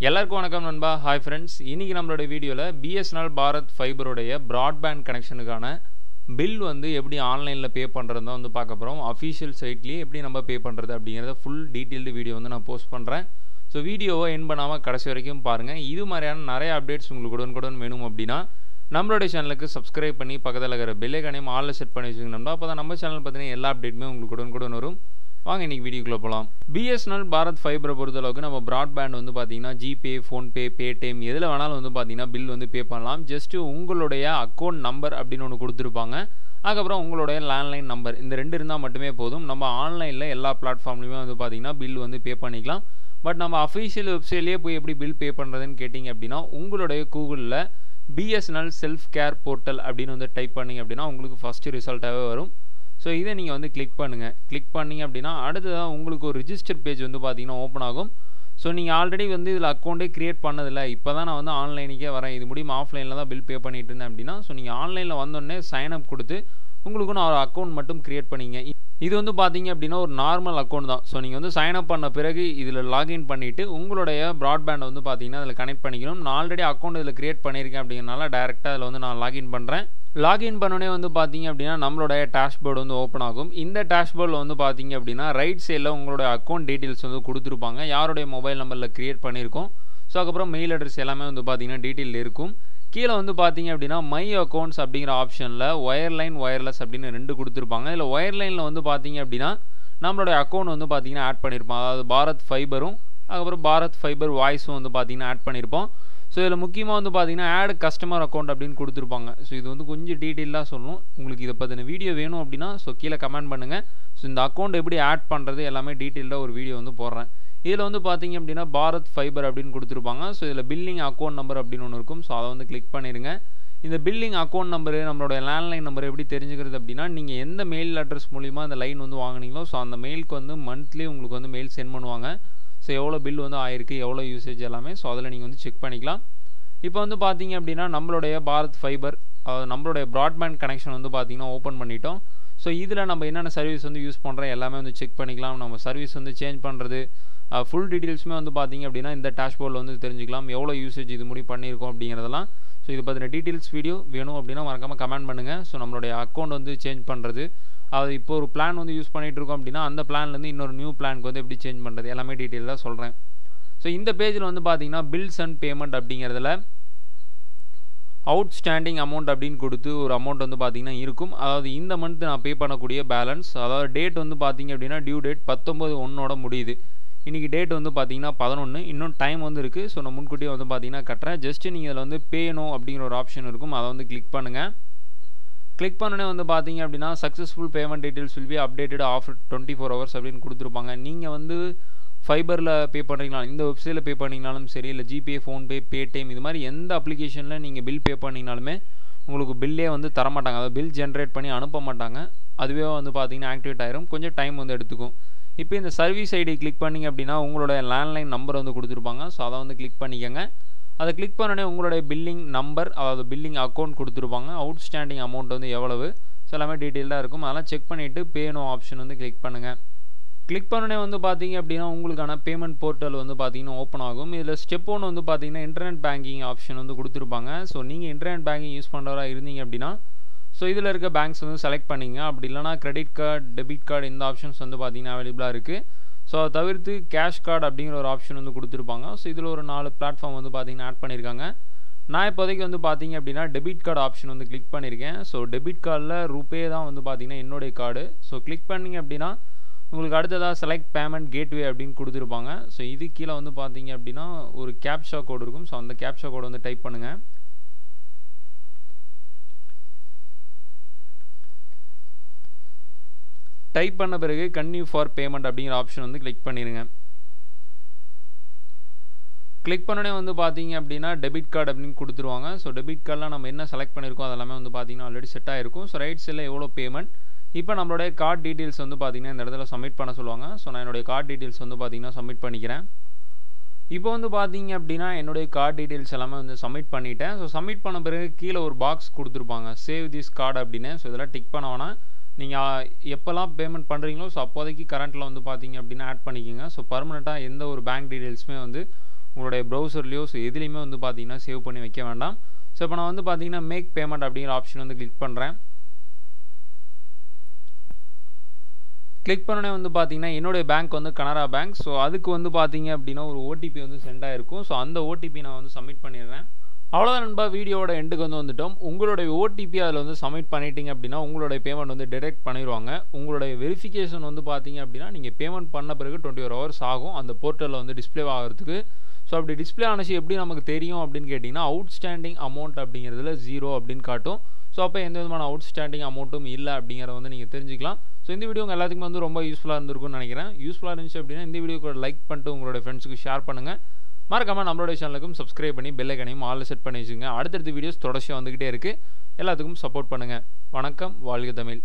எல்லாருக்கும் வணக்கம் நண்பா. ஹாய் ஃப்ரெண்ட்ஸ், இன்றைக்கி நம்மளோட வீடியோவில் பிஎஸ்என்எல் பாரத் ஃபைபருடைய ப்ராட்பேண்ட் கனெக்ஷனுக்கான பில் வந்து எப்படி ஆன்லைனில் பே பண்ணுறது தான் வந்து பார்க்க போகிறோம். அஃபிஷியல் சைட்லேயே எப்படி நம்ம பே பண்ணுறது அப்படிங்கிறத ஃபுல் டீட்டெயில்டு வீடியோ வந்து நான் போஸ்ட் பண்ணுறேன். ஸோ வீடியோவை என் பண்ணாமல் கடைசி வரைக்கும் பாருங்கள். இது மாதிரியான நிறைய அப்டேட்ஸ் உங்களுக்கு உடனுக்குடன் வேணும் அப்படின்னா நம்மளுடைய சேனலுக்கு சப்ஸ்கிரைப் பண்ணி பக்கத்தில் இருக்கிற பெல் ஐகானையும் ஆல்ல செட் பண்ணி வச்சுக்கணும்னா அப்போ தான் நம்ம சேனல் பார்த்தீங்கன்னா எல்லா அப்டேட்டுமே உங்களுக்கு உடனுக்குடன் வரும். வாங்க இன்றைக்கி வீடியோக்குள்ளே போகலாம். பிஎஸ்என்எல் பாரத் ஃபைபரை பொறுத்தளவுக்கு நம்ம ப்ராட்பேண்ட் வந்து பார்த்தீங்கன்னா ஜிபே, ஃபோன்பே, பேடிஎம் எதில் வேணாலும் வந்து பார்த்தீங்கன்னா பில் வந்து பே பண்ணலாம். ஜஸ்ட்டு உங்களுடைய அக்கௌண்ட் நம்பர் அப்படின்னு ஒன்று கொடுத்துருப்பாங்க. அதுக்கப்புறம் உங்களுடைய லேண்ட்லைன் நம்பர், இந்த ரெண்டு இருந்தால் மட்டுமே போதும். நம்ம ஆன்லைனில் எல்லா பிளாட்ஃபார்ம்லையுமே வந்து பார்த்தீங்கன்னா பில் வந்து பே பண்ணிக்கலாம். பட் நம்ம அஃபிஷியல் வெப்சைட்லேயே போய் எப்படி பில் பே பண்ணுறதுன்னு கேட்டிங்க அப்படின்னா உங்களுடைய கூகுளில் பிஎஸ்என்எல் செல்ஃப் கேர் போர்ட்டல் அப்படின்னு வந்து டைப் பண்ணிங்க அப்படின்னா உங்களுக்கு ஃபஸ்ட்டு ரிசல்ட்டாகவே வரும். ஸோ இதை நீங்கள் வந்து கிளிக் பண்ணுங்கள். கிளிக் பண்ணிங்க அப்படின்னா அடுத்ததாக உங்களுக்கு ஒரு ரிஜிஸ்டர் பேஜ் வந்து பார்த்தீங்கன்னா ஓப்பன் ஆகும். ஸோ நீங்கள் ஆல்ரெடி வந்து இதில் அக்கௌண்ட்டே க்ரியேட் பண்ணதில்லை, இப்போ தான் நான் வந்து ஆன்லைனுக்கே வரேன், இது முடியும் ஆஃப்லைனில் தான் பில் பே பண்ணிட்டு இருந்தேன் அப்படின்னா ஸோ நீங்கள் ஆன்லைனில் வந்தோடனே சைன்அப் கொடுத்து உங்களுக்குன்னு ஒரு அக்கௌண்ட் மட்டும் க்ரியேட் பண்ணிங்க. இது வந்து பார்த்தீங்க அப்படின்னா ஒரு நார்மல் அக்கௌண்ட் தான். ஸோ நீங்கள் வந்து சைன்அப் பண்ண பிறகு இதில் லாகின் பண்ணிவிட்டு உங்களுடைய ப்ராட்பேண்டை வந்து பார்த்தீங்கன்னா அதில் கனெக்ட் பண்ணிக்கணும். நான் ஆல்ரெடி அக்கௌண்ட் இதில் க்ரியேட் பண்ணியிருக்கேன் அப்படிங்கிறனால டேரெக்டாக அதில் வந்து நான் லாகின் பண்ணுறேன். லாகின் பண்ணோடனே வந்து பார்த்தீங்க அப்படின்னா நம்மளுடைய டேஷ்போர்டு வந்து ஓப்பன் ஆகும். இந்த டேஷ்போர்டில் வந்து பார்த்தீங்க அப்படின்னா ரைட் சைடில் உங்களுடைய அக்கௌண்ட் டீட்டெயில்ஸ் வந்து கொடுத்துருப்பாங்க, யாருடைய மொபைல் நம்பரில் க்ரியேட் பண்ணியிருக்கோம். ஸோ அதுக்கப்புறம் மெயில் அட்ரஸ் எல்லாமே வந்து பார்த்தீங்கன்னா டீட்டெயில் இருக்கும். கீழே வந்து பார்த்தீங்க அப்படின்னா மை அக்கௌண்ட்ஸ் அப்படிங்கிற ஆப்ஷனில் ஒயர்லைன், ஒயர்லெஸ் அப்படின்னு ரெண்டு கொடுத்துருப்பாங்க. இதில் ஒயர்லைனில் வந்து பார்த்தீங்க அப்படின்னா நம்மளுடைய அக்கௌண்ட் வந்து பார்த்தீங்கன்னா ஆட் பண்ணியிருப்போம். அதாவது பாரத் ஃபைபரும் அதுக்கப்புறம் பாரத் ஃபைபர் வாய்ஸும் வந்து பார்த்தீங்கன்னா ஆட் பண்ணியிருப்போம். ஸோ இதில் முக்கியமாக வந்து பார்த்தீங்கன்னா ஆட் கஸ்டமர் அக்கௌண்ட் அப்படின்னு கொடுத்துருப்பாங்க. ஸோ இது வந்து கொஞ்சம் டீட்டெயிலாக சொல்லணும். உங்களுக்கு இதை பற்றின வீடியோ வேணும் அப்படின்னா ஸோ கீழே கமெண்ட் பண்ணுங்கள். ஸோ இந்த அக்கௌண்ட் எப்படி ஆட் பண்ணுறது எல்லாமே டீட்டெயிலாக ஒரு வீடியோ வந்து போடுறேன். இதில் வந்து பார்த்தீங்க அப்படின்னா பாரத் ஃபைபர் அப்படின்னு கொடுத்துருப்பாங்க. ஸோ இதில் பில்லிங் அக்கௌண்ட் நம்பர் அப்படின்னு ஒன்று இருக்கும். ஸோ அதை வந்து கிளிக் பண்ணிடுங்க. இந்த பில்லிங் அக்கௌண்ட் நம்பரு நம்மளோட லேண்ட்லைன் நம்பர் எப்படி தெரிஞ்சுக்கிறது அப்படின்னா நீங்கள் எந்த மெயில் அட்ரஸ் மூலிமா அந்த லைன் வந்து வாங்கினீங்களோ ஸோ அந்த மெயிலுக்கு வந்து மந்த்லி உங்களுக்கு வந்து மெயில் சென்ட் பண்ணுவாங்க. ஸோ எவ்வளோ பில் வந்து ஆயிருக்கு, எவ்வளோ யூசேஜ் எல்லாமே ஸோ அதில் நீங்கள் வந்து செக் பண்ணிக்கலாம். இப்போ வந்து பார்த்தீங்க அப்படின்னா நம்மளுடைய பாரத் ஃபைபர் நம்மளுடைய ப்ராட்பேண்ட் கனெக்ஷன் வந்து பார்த்தீங்கன்னா ஓப்பன் பண்ணிட்டோம். ஸோ இதில் நம்ம என்னென்ன சர்வீஸ் வந்து யூஸ் பண்ணுறோம் எல்லாமே வந்து செக் பண்ணிக்கலாம். நம்ம சர்வீஸ் வந்து சேஞ்ச் பண்ணுறது ஃபுல் டீட்டெயில்ஸுமே வந்து பார்த்தீங்க அப்படின்னா இந்த டேஷ்போர்டில் வந்து தெரிஞ்சுக்கலாம். எவ்வளோ யூசேஜ் இது முடி பண்ணியிருக்கோம் அப்படிங்கிறதெல்லாம். ஸோ இது பற்றின டீட்டெயில்ஸ் வீடியோ வேணும் அப்படின்னா மறக்காமல் கமெண்ட் பண்ணுங்கள். ஸோ நம்மளுடைய அக்கௌண்ட் வந்து சேஞ்ச் பண்ணுறது, அது இப்போ ஒரு பிளான் வந்து யூஸ் பண்ணிகிட்டு இருக்கோம் அப்படின்னா அந்த பிளான்லேருந்து இன்னொரு நியூ பிளானுக்கு வந்து எப்படி சேஞ்ச் பண்ணுறது எல்லாமே டீட்டெயிலாக சொல்கிறேன். ஸோ இந்த பேஜில் வந்து பார்த்தீங்கன்னா பில்ஸ் அண்ட் பேமெண்ட் அப்படிங்கிறதுல அவுட்ஸ்டாண்டிங் அமௌண்ட் அப்படின்னு கொடுத்து ஒரு அமௌண்ட் வந்து பார்த்தீங்கன்னா இருக்கும். அதாவது இந்த மந்த் நான் பே பண்ணக்கூடிய பேலன்ஸ், அதாவது டேட் வந்து பார்த்தீங்க அப்படின்னா டியூ டேட் 19/1 முடியுது. இன்றைக்கி டேட் வந்து பார்த்தீங்கன்னா 11, இன்னும் டைம் வந்து இருக்குது. ஸோ நான் முன்கூட்டியே வந்து பார்த்தீங்கன்னா கட்டுறேன். ஜஸ்ட்டு நீங்கள் அதில் வந்து பேணும் அப்படிங்கிற ஒரு ஆப்ஷன் இருக்கும், அதை வந்து கிளிக் பண்ணுங்கள். கிளிக் பண்ணோடனே வந்து பார்த்தீங்க அப்படின்னா successful payment details will be updated after 24 hours அப்படின்னு கொடுத்துருப்பாங்க. நீங்கள் வந்து ஃபைபரில் பே பண்ணுறீங்களா, இந்த வெப்சைட்டில் பே பண்ணிங்கனாலும் சரி, இல்லை ஜிபே, ஃபோன்பே, பேடிஎம் இது மாதிரி எந்த அப்ளிகேஷனில் நீங்கள் பில் பே பண்ணிங்கனாலுமே உங்களுக்கு பில்லே வந்து தரமாட்டாங்க. அதாவது பில் ஜென்ரேட் பண்ணி அனுப்ப மாட்டாங்க. அதுவே வந்து பார்த்தீங்கன்னா ஆக்டிவேட் ஆயிரும், கொஞ்சம் டைம் வந்து எடுத்துக்கும். இப்போ இந்த சர்வீஸ் ஐடி கிளிக் பண்ணிங்க அப்படின்னா உங்களோட லேண்ட்லைன் நம்பர் வந்து கொடுத்துருப்பாங்க. ஸோ அதை வந்து கிளிக் பண்ணிக்கோங்க. அதை கிளிக் பண்ணோடனே உங்களுடைய பில்லிங் நம்பர், அதாவது பில்லிங் அக்கௌண்ட் கொடுத்துருப்பாங்க. அவுட்ஸ்டாண்டிங் அமௌண்ட் வந்து எவ்வளவு ஸோ எல்லாமே டீட்டெயிலாக இருக்கும். அதெல்லாம் செக் பண்ணிவிட்டு பேனோ ஆப்ஷன் வந்து கிளிக் பண்ணுங்கள். கிளிக் பண்ணோடனே வந்து பார்த்தீங்க அப்படின்னா உங்களுக்கான பேமெண்ட் போர்ட்டல் வந்து பார்த்தீங்கன்னா ஓப்பன் ஆகும். இதில் ஸ்டெப் 1 வந்து பார்த்தீங்கன்னா இன்டர்நெட் பேங்கிங் ஆப்ஷன் வந்து கொடுத்துருப்பாங்க. ஸோ நீங்கள் இன்டர்நெட் பேங்கிங் யூஸ் பண்ணுறவராக இருந்தீங்க அப்படின்னா ஸோ இதில் இருக்க பேங்க்ஸ் வந்து செலக்ட் பண்ணிங்க. அப்படி இல்லைனா கிரெடிட் கார்டு, டெபிட் கார்டு இந்த ஆப்ஷன்ஸ் வந்து பார்த்தீங்கன்னா அவைலபிளாக இருக்குது. ஸோ அதை தவிர்த்து கேஷ் கார்டு அப்படிங்கிற ஒரு ஆப்ஷன் வந்து கொடுத்துருப்பாங்க. ஸோ இதில் ஒரு 4 பிளாட்ஃபார்ம் வந்து பார்த்தீங்கன்னா ஆட் பண்ணியிருக்காங்க. நான் இப்போதைக்கு வந்து பார்த்தீங்க அப்படின்னா டெபிட் கார்டு ஆப்ஷன் வந்து கிளிக் பண்ணியிருக்கேன். ஸோ டெபிட் கார்டில் ரூபே தான் வந்து பார்த்தீங்கன்னா என்னுடைய கார்டு. ஸோ கிளிக் பண்ணிங்க அப்படின்னா உங்களுக்கு அடுத்ததாக செலக்ட் பேமெண்ட் கேட்வே அப்படின்னு கொடுத்துருப்பாங்க. ஸோ இது கீழே வந்து பார்த்தீங்க அப்படின்னா ஒரு கேப்ஷா கோடு இருக்கும். ஸோ அந்த கேப்ஷா கோடு வந்து டைப் பண்ணுங்கள். டைப் பண்ண பிறகு கன்டினியூ ஃபார் பேமெண்ட் அப்படிங்கிற ஆப்ஷன் வந்து கிளிக் பண்ணிடுங்க. கிளிக் பண்ணோடனே வந்து பார்த்தீங்க அப்படின்னா டெபிட் கார்டு அப்படின்னு கொடுத்துருவாங்க. ஸோ டெபிட் கார்டெலாம் நம்ம என்ன செலக்ட் பண்ணியிருக்கோம் அதெல்லாமே வந்து பார்த்தீங்கன்னா ஆல்ரெடி செட் ஆகிருக்கும். ஸோ ரைட் சைடில் எவ்வளோ பேமெண்ட், இப்போ நம்மளுடைய கார்டு டீட்டெயில்ஸ் வந்து பார்த்தீங்கன்னா இந்த இடத்துல சப்மிட் பண்ண சொல்லுவாங்க. ஸோ நான் என்னுடைய கார்டு டீட்டெயில்ஸ் வந்து பார்த்தீங்கன்னா சப்மிட் பண்ணிக்கிறேன். இப்போ வந்து பார்த்தீங்க அப்படின்னா என்னுடைய கார்டு டீட்டெயில்ஸ் எல்லாமே வந்து சப்மிட் பண்ணிட்டேன். ஸோ சப்மிட் பண்ண பிறகு கீழே ஒரு பாக்ஸ் கொடுத்துருப்பாங்க, சேவ் திஸ் கார்டு அப்படின்னு. ஸோ இதெல்லாம் டிக் பண்ண வேணாம். நீங்கள் எப்போல்லாம் பேமெண்ட் பண்ணுறீங்களோ ஸோ அப்போதைக்கு கரண்ட்டில் வந்து பார்த்தீங்க அப்படின்னா ஆட் பண்ணிக்கோங்க. ஸோ பர்மனெண்ட்டாக எந்த ஒரு பேங்க் டீட்டெயில்ஸுமே வந்து உங்களுடைய ப்ரௌசர்லையோ ஸோ எதுலேயுமே வந்து பார்த்தீங்கன்னா சேவ் பண்ணி வைக்க வேண்டாம். ஸோ இப்போ நான் வந்து பார்த்தீங்கன்னா மேக் பேமெண்ட் அப்படிங்கிற ஆப்ஷன் வந்து கிளிக் பண்ணுறேன். கிளிக் பண்ணோடனே வந்து பார்த்தீங்கன்னா என்னுடைய பேங்க் வந்து கனரா பேங்க். ஸோ அதுக்கு வந்து பார்த்தீங்க அப்படின்னா ஒரு ஓடிபி வந்து சென்ட் ஆகிருக்கும். ஸோ அந்த ஓடிபி நான் வந்து சப்மிட் பண்ணிடுறேன். அவ்வளோதான் நண்பா, வீடியோவோட எண்டுக்கு வந்து வந்துட்டோம். உங்களுடைய ஓடிபி அதில் வந்து சப்மிட் பண்ணிட்டீங்க அப்படின்னா உங்களுடைய பேமெண்ட் வந்து டிடெக்ட் பண்ணிடுவாங்க. உங்களுடைய வெரிஃபிகேஷன் வந்து பார்த்தீங்க அப்படின்னா நீங்கள் பேமெண்ட் பண்ண பிறகு 24 hours ஆகும் அந்த போர்ட்டலில் வந்து டிஸ்பிளே ஆகிறதுக்கு. ஸோ அப்படி டிஸ்பிளே ஆனச்சு எப்படி நமக்கு தெரியும் அப்படின்னு கேட்டிங்கன்னா அவுட்ஸ்டாண்டிங் அமௌண்ட் அப்படிங்கிறதுல 0 அப்படின்னு காட்டும். ஸோ அப்போ எந்த விதமான அவுட்ஸ்டாண்டிங் அமௌண்ட்டும் இல்லை அப்படிங்கிறத வந்து நீங்கள் தெரிஞ்சுக்கலாம். ஸோ இந்த வீடியோ உங்கள் எல்லாத்துக்குமே வந்து ரொம்ப யூஸ்ஃபுல்லாக இருந்திருக்கும்னு நினைக்கிறேன். யூஸ்ஃபுல்லாக இருந்துச்சு அப்படின்னா இந்த வீடியோக்கு லைக் பண்ணிட்டு உங்களோட ஃப்ரெண்ட்ஸுக்கு ஷேர் பண்ணுங்கள். மறக்காமல் நம்மளோட சேனலுக்கும் சப்ஸ்கிரைப் பண்ணி பெல் ஐகானையும் ஆல்ல செட் பண்ணி வச்சுக்கோங்க. அடுத்தடுத்த வீடியோஸ் தொடர்ச்சியாக வந்துக்கிட்டே இருக்குது. எல்லாத்துக்கும் சப்போர்ட் பண்ணுங்கள். வணக்கம், வாழ்க தமிழ்.